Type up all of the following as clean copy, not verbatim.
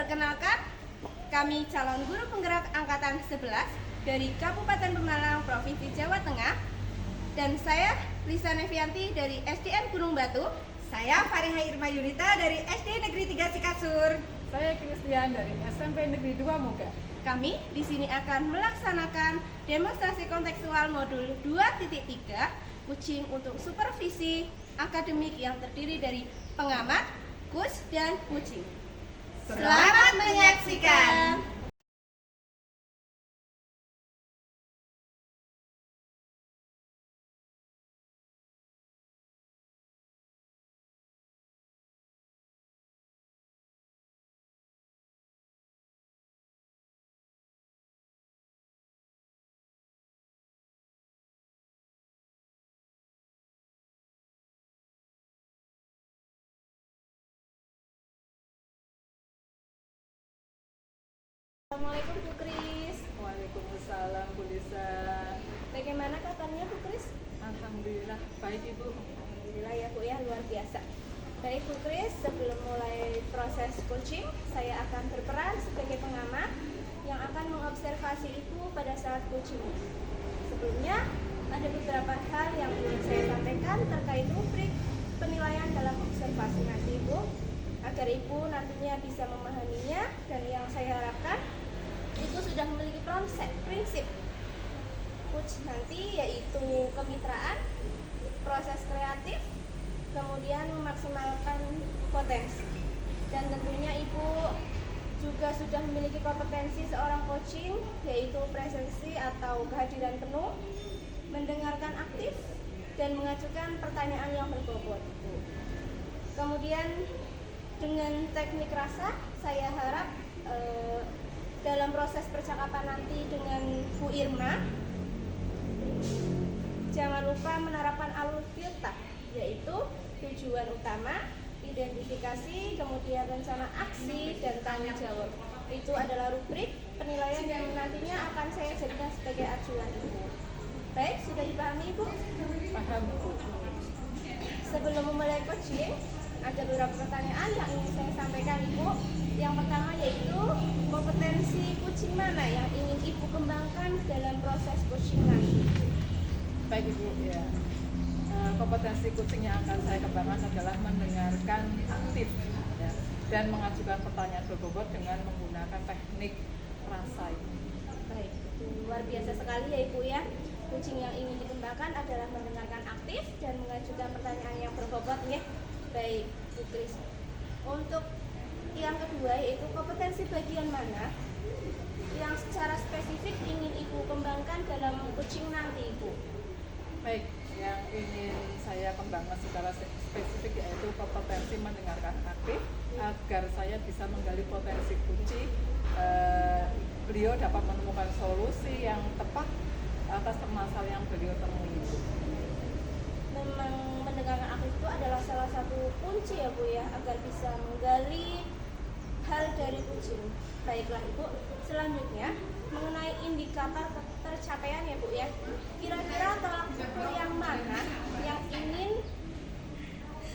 Perkenalkan, kami calon guru penggerak angkatan 11 dari Kabupaten Pemalang, Provinsi Jawa Tengah. Dan saya Lisa Nevianti dari SDN Gunung Batu. Saya Fariha Irma Yunita dari SD Negeri 3 Cikasur. Saya Kristian dari SMP Negeri 2 Moga. Kami di sini akan melaksanakan demonstrasi kontekstual modul 2.3 coaching untuk supervisi akademik yang terdiri dari pengamat, coach, dan coaching. Selamat menyaksikan. Assalamualaikum Bu Kris. Waalaikumsalam Bu Lisa. Bagaimana kabarnya Bu Kris? Alhamdulillah baik Ibu. Alhamdulillah ya Bu ya, luar biasa. Baik Bu Kris, sebelum mulai proses coaching, saya akan berperan sebagai pengamat yang akan mengobservasi Ibu pada saat coaching. Sebelumnya, ada beberapa hal yang ingin saya sampaikan terkait rubrik penilaian dalam observasi nanti Ibu, agar Ibu nantinya bisa memahaminya, dan yang saya harapkan Ibu sudah memiliki prinsip coach nanti, yaitu kemitraan, proses kreatif, kemudian memaksimalkan potensi. Dan tentunya Ibu juga sudah memiliki kompetensi seorang coaching, yaitu presensi atau kehadiran penuh, mendengarkan aktif, dan mengajukan pertanyaan yang berbobot. Kemudian dengan teknik rasa, saya harap dalam proses percakapan nanti dengan Bu Irma, jangan lupa menerapkan alur filter, yaitu tujuan utama, identifikasi, kemudian rencana aksi, dan tanggung jawab. Itu adalah rubrik penilaian yang nantinya akan saya jadikan sebagai acuan Ibu. Baik, sudah dipahami Ibu? Paham Bu. Sebelum memulai coaching, ada beberapa pertanyaan yang ingin saya sampaikan Ibu. Yang pertama yaitu kompetensi coaching mana yang ingin Ibu kembangkan dalam proses coaching nanti? Baik Ibu ya. Kompetensi coaching yang akan saya kembangkan adalah mendengarkan aktif ya, dan mengajukan pertanyaan berbobot dengan menggunakan teknik rasa ini. Baik, itu luar biasa sekali ya Ibu ya. Coaching yang ingin dikembangkan adalah mendengarkan aktif dan mengajukan pertanyaan yang berbobot ya. Baik, Bu Kris. Untuk yang kedua yaitu kompetensi bagian mana yang secara spesifik ingin Ibu kembangkan dalam coaching nanti Ibu? Baik, yang ingin saya kembangkan secara spesifik yaitu kompetensi mendengarkan aktif agar saya bisa menggali potensi kunci. Beliau dapat menemukan solusi yang tepat atas permasalahan yang beliau temui. Memang mendengarkan aktif itu adalah salah satu kunci ya Bu ya, agar bisa menggali hal dari coaching. Baiklah Ibu, selanjutnya mengenai indikator ketercapaian ya Bu ya. Kira-kira tolak ukur yang mana yang ingin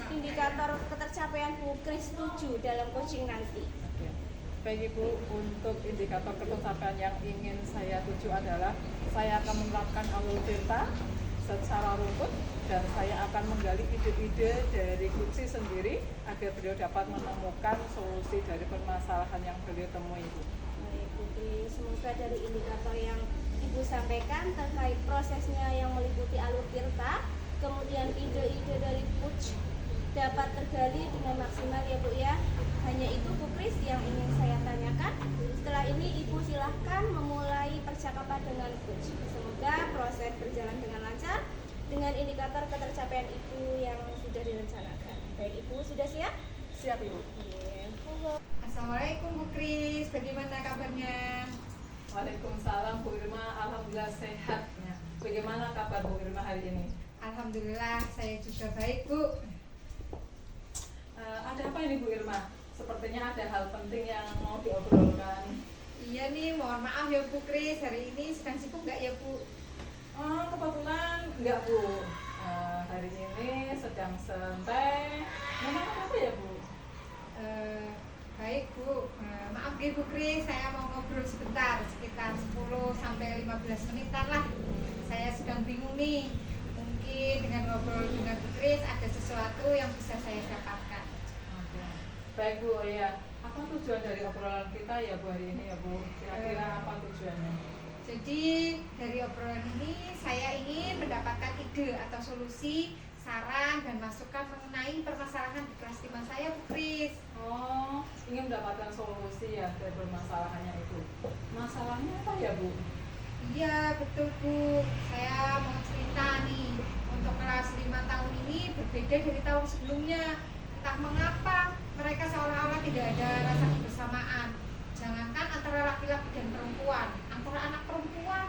indikator ketercapaian Bu Kris tuju dalam coaching nanti? Oke. Baik Ibu, untuk indikator ketercapaian yang ingin saya tuju adalah saya akan menerapkan alur delta secara runtut, dan saya akan menggali ide-ide dari coaching sendiri agar beliau dapat menemukan solusi dari permasalahan yang beliau temui Ibu. Baik Bu Kris, semoga dari indikator yang Ibu sampaikan terkait prosesnya yang meliputi alur tirta, kemudian ide-ide dari coach dapat tergali dengan maksimal ya Bu ya. Hanya itu Bu Kris yang ingin saya tanyakan. Setelah ini Ibu silahkan memulai percakapan dengan coach. Semoga proses berjalan dengan lancar dengan indikator ketercapaian Ibu yang sudah direncanakan. Baik Ibu, sudah siap? Siap Ibu. Assalamualaikum Bu Kris, bagaimana kabarnya? Waalaikumsalam Bu Irma, alhamdulillah sehat. Bagaimana kabar Bu Irma hari ini? Alhamdulillah saya juga baik Bu. Ada apa ini Bu Irma? Sepertinya ada hal penting yang mau diobrolkan. Iya nih, mohon maaf ya Bu Kris, hari ini sedang sibuk nggak ya Bu? Kebetulan enggak Bu. Hari ini sedang santai. Memang apa ya Bu? Baik Bu, maaf ya Bu Kris, saya mau ngobrol sebentar, sekitar 10 sampai 15 menitan lah. Saya sedang bingung nih, mungkin dengan ngobrol dengan Bu Kris ada sesuatu yang bisa saya dapatkan. Oke. Baik Bu, ya. Apa tujuan dari obrolan kita ya Bu hari ini ya Bu? Kira-kira apa tujuannya? Jadi dari obrolan ini saya ingin mendapatkan ide atau solusi, saran dan masukan mengenai permasalahan di kelas 5 saya Bu Kris. Oh, ingin mendapatkan solusi ya dari permasalahannya itu. Masalahnya apa ya Bu? Iya betul Bu, saya mau cerita nih, untuk kelas 5 tahun ini berbeda dari tahun sebelumnya. Entah mengapa mereka seolah-olah tidak ada rasa kebersamaan. Jangankan antara laki-laki dan perempuan, antara anak perempuan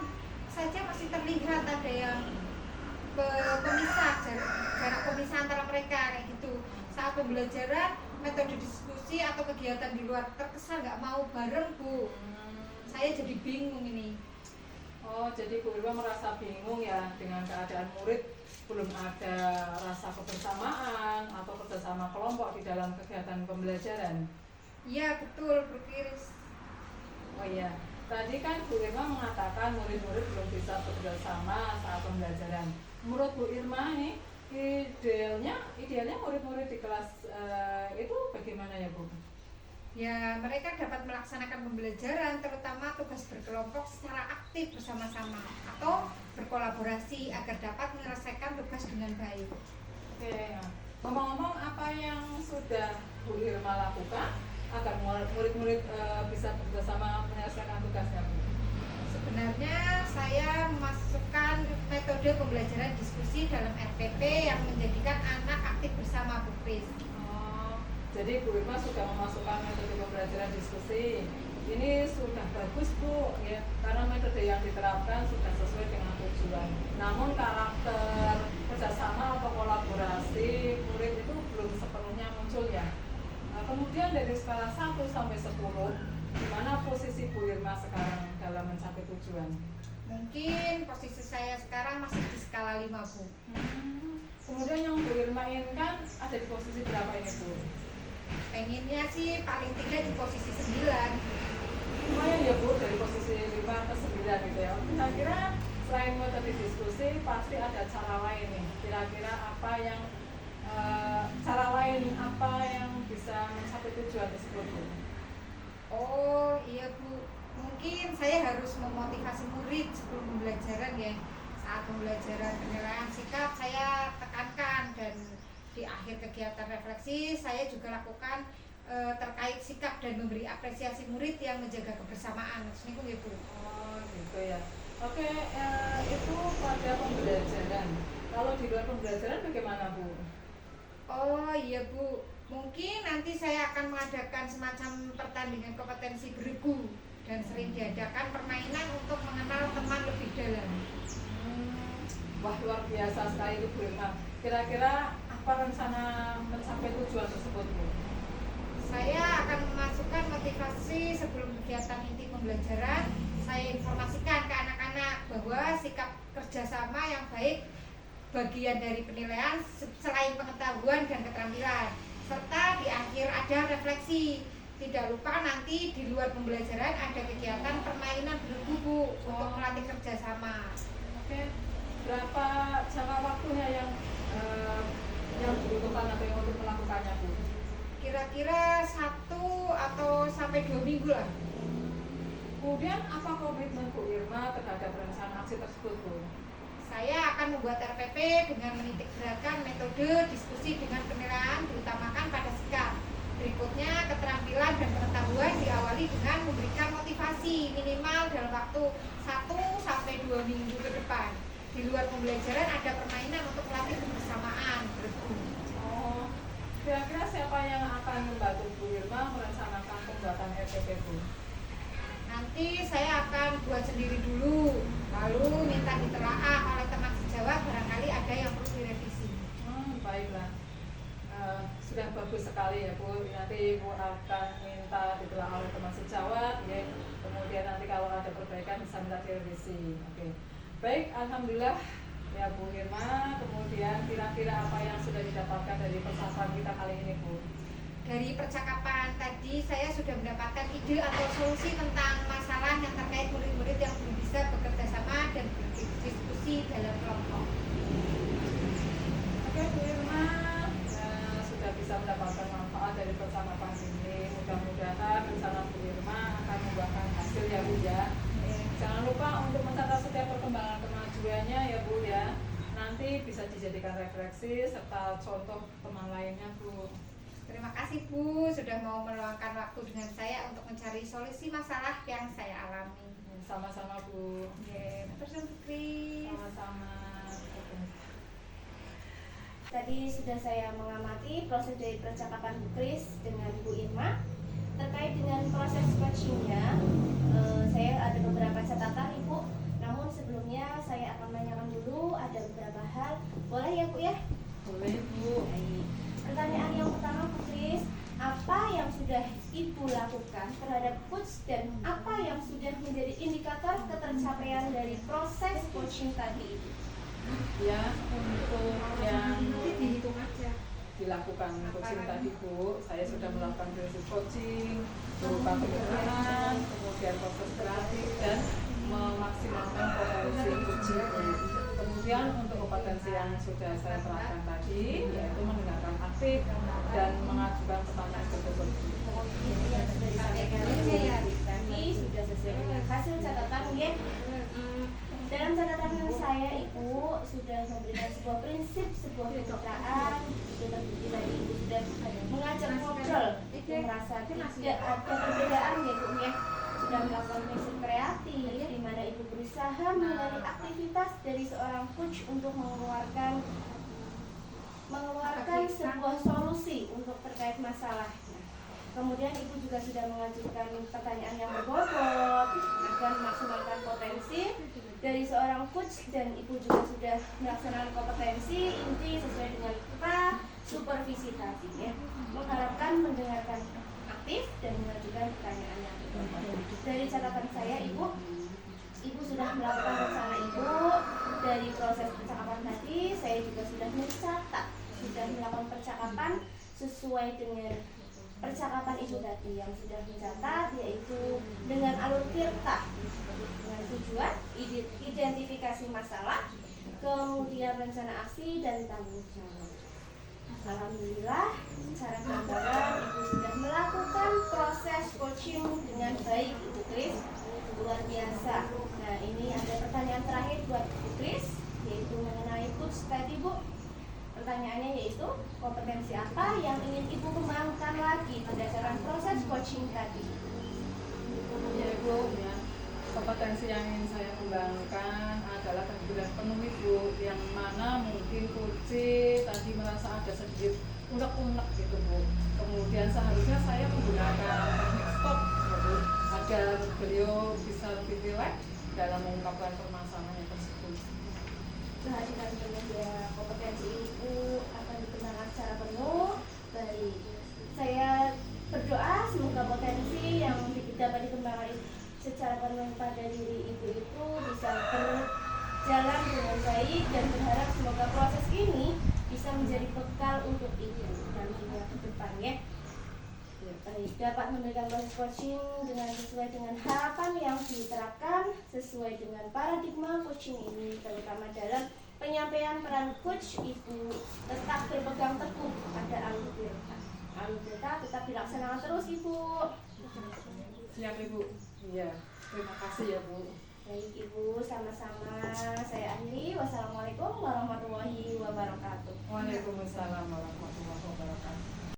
saja masih terlihat ada yang pemisah, jarak pemisah antara mereka kayak gitu. Saat pembelajaran, metode diskusi atau kegiatan di luar terkesan nggak mau bareng Bu. Saya jadi bingung ini. Oh, jadi Bu Irma merasa bingung ya dengan keadaan murid belum ada rasa kebersamaan atau kerjasama kelompok di dalam kegiatan pembelajaran. Iya betul Bu Kris. Oh iya, tadi kan Bu Irma mengatakan murid-murid belum bisa bekerjasama saat pembelajaran. Menurut Bu Irma nih, idealnya murid-murid di kelas itu bagaimana ya Bu? Ya, mereka dapat melaksanakan pembelajaran, terutama tugas berkelompok secara aktif bersama-sama atau berkolaborasi agar dapat menyelesaikan tugas dengan baik. Oke, ya. Ngomong-ngomong apa yang sudah Bu Irma lakukan agar murid-murid bisa bekerjasama menyelesaikan tugasnya Bu? Sebenarnya saya memasukkan metode pembelajaran diskusi dalam RPP yang menjadikan anak aktif bersama Bu Kris. Jadi Bu Irma sudah memasukkan metode pembelajaran diskusi. Ini sudah bagus Bu, ya, karena metode yang diterapkan sudah sesuai dengan tujuan. Namun karakter kerjasama atau kolaborasi murid itu belum sepenuhnya muncul ya. Nah, kemudian dari skala 1 sampai 10, di mana posisi Bu Irma sekarang dalam mencapai tujuan? Mungkin posisi saya sekarang masih di skala 5 Bu. Kemudian yang Bu Irma inginkan ada di posisi berapa ini Bu? Pengennya sih paling tidak di posisi 9. Lumayan ya Bu, dari posisi 5 ke 9 gitu ya. Kira-kira selain metode diskusi pasti ada cara lain nih. Kira-kira apa yang cara lain apa yang bisa mencapai tujuan tersebut Bu? Oh iya Bu, mungkin saya harus memotivasi murid sebelum pembelajaran ya. Saat pembelajaran penilaian sikap saya tekankan, dan di akhir kegiatan refleksi saya juga lakukan terkait sikap dan memberi apresiasi murid yang menjaga kebersamaan. Ini gitu. Oh gitu ya. Oke, itu pada pembelajaran. Kalau di luar pembelajaran bagaimana Bu? Oh iya Bu, mungkin nanti saya akan mengadakan semacam pertandingan kompetensi bergu dan sering diadakan permainan untuk mengenal teman lebih dalam. Wah luar biasa sekali itu Bu Irma. Kira-kira apa rencana mencapai tujuan tersebut Bu? Saya akan memasukkan motivasi sebelum kegiatan inti pembelajaran. Saya informasikan ke anak-anak bahwa sikap kerjasama yang baik bagian dari penilaian selain pengetahuan dan keterampilan, serta di akhir ada refleksi. Tidak lupa nanti di luar pembelajaran ada kegiatan permainan bergu untuk melatih kerjasama. Oke, berapa jangka waktunya yang dibutuhkan atau yang untuk melakukannya Bu? Kira-kira 1 atau sampai 2 minggu lah. Kemudian apa komitmen Bu Irma terhadap rencana aksi tersebut Bu? Saya akan membuat RPP dengan menitik beratkan metode diskusi dengan penilaian diutamakan pada sikap. Berikutnya keterampilan dan pengetahuan diawali dengan memberikan motivasi minimal dalam waktu 1 sampai 2 minggu ke depan. Di luar pembelajaran ada permainan untuk melatih kebersamaan. Oh, kira-kira siapa yang akan membantu Bu Irma merencanakan pembuatan RPP Bu? Nanti saya akan buat sendiri dulu, lalu minta ditelaah oleh teman sejawat, barangkali ada yang perlu direvisi. Baiklah. Sudah bagus sekali ya Bu. Nanti Bu akan minta ditelaah oleh teman sejawat ya. Kemudian nanti kalau ada perbaikan bisa minta direvisi. Oke. Baik, alhamdulillah ya Bu Irma. Kemudian kira-kira apa yang sudah didapatkan dari percakapan kita kali ini Bu? dari percakapan tadi saya sudah mendapatkan ide atau solusi tentang masalah yang terkait murid-murid yang belum bisa bekerja sama dan berdiskusi dalam kelompok. Oke Bu Irma, sudah bisa mendapatkan manfaat dari percakapan ini. Mudah-mudahan rencana Bu Irma akan membuahkan hasil ya Bu ya. Jangan lupa untuk mencatat setiap perkembangan kemajuannya ya Bu ya. Nanti bisa dijadikan refleksi serta contoh teman lainnya Bu. Terima kasih Bu sudah mau meluangkan waktu dengan saya untuk mencari solusi masalah yang saya alami. Sama-sama Bu. Terus Bu Kris. Sama-sama. Tadi sudah saya mengamati proses dari percakapan Bu Kris dengan Bu Irma. Terkait dengan proses coachingnya, saya ada beberapa catatan Ibu. Namun sebelumnya saya akan menanyakan dulu ada beberapa hal. Boleh ya Bu ya? Boleh Bu. Baik. Pertanyaan yang pertama Bu Kris, apa yang sudah Ibu lakukan terhadap coach dan apa yang sudah menjadi indikator ketercapaian dari proses coaching tadi Ibu? Ya, untuk yang Nanti dihitung aja. dilakukan coaching tadi Bu, saya sudah melakukan prinsip coaching, berupa pengenalan, kemudian proses kreatif dan memaksimalkan potensi coaching. Kemudian untuk kompetensi yang sudah saya terapkan tadi, yaitu mendengarkan aktif dan mengajukan pertanyaan tertutup. Ini yang sudah disampaikan oleh tadi sudah sesuai dengan hasil catatan ya. Dalam catatan saya Ibu sudah memberikan sebuah prinsip, sebuah kemitraan. Itu terbukti tadi Ibu sudah mengajak ngobrol, Ibu merasa tidak ada perbedaan ya Bu ya. Sudah melakukan prinsip kreatif, di mana Ibu berusaha mengenali aktivitas dari seorang coach untuk mengeluarkan sebuah solusi untuk terkait masalahnya. Kemudian Ibu juga sudah mengajukan pertanyaan yang berbobot agar memaksimalkan potensi dari seorang coach, dan Ibu juga sudah melaksanakan kompetensi inti sesuai dengan supervisi tadi ya. Mengharapkan mendengarkan aktif dan mengajukan pertanyaan yang berbobot. Dari catatan saya Ibu sudah melakukan rencana Ibu dari proses percakapan tadi. Saya juga sudah mencatat, sudah melakukan percakapan sesuai dengan percakapan Ibu tadi yang sudah mencatat, yaitu dengan alur tirta, dengan tujuan identifikasi masalah, kemudian rencana aksi dan tanggung jawab. Alhamdulillah, secara gambaran Ibu sudah melakukan proses coaching dengan baik Ibu Kris, luar biasa. Nah, ini ada pertanyaan terakhir buat Ibu Kris, yaitu mengenai coach tadi Bu. Pertanyaannya yaitu kompetensi apa yang ingin Ibu kembangkan lagi berdasarkan proses coaching tadi? Ya Ibu, ya. Kompetensi yang ingin saya kembangkan adalah kejujuran penuh Ibu, yang mana mungkin coach tadi merasa ada sedikit unek-unek gitu Bu. Kemudian seharusnya saya menggunakan teknik stop gitu, agar beliau bisa lebih rileks dalam mengungkapkan permasalahan tersebut. Kehadiran penuh ya, kompetensi Ibu akan dikembangkan secara penuh. Baik, saya berdoa semoga potensi yang dapat dikembangkan secara penuh pada diri Ibu itu bisa berjalan dengan baik, dan berharap semoga proses ini bisa menjadi bekal untuk Ibu dan juga ke depan ya. Baik, dapat memberikan proses coaching dengan sesuai dengan harapan yang diterapkan sesuai dengan paradigma coaching ini, terutama dalam penyampaian peran coach. Ibu tetap berpegang teguh pada alur tirta. Alur tirta tetap dilaksanakan terus Ibu. Siap Ibu. Iya, terima kasih ya Bu. Baik Ibu, sama-sama. Saya akhiri. Wassalamualaikum warahmatullahi wabarakatuh. Waalaikumsalam warahmatullahi wabarakatuh.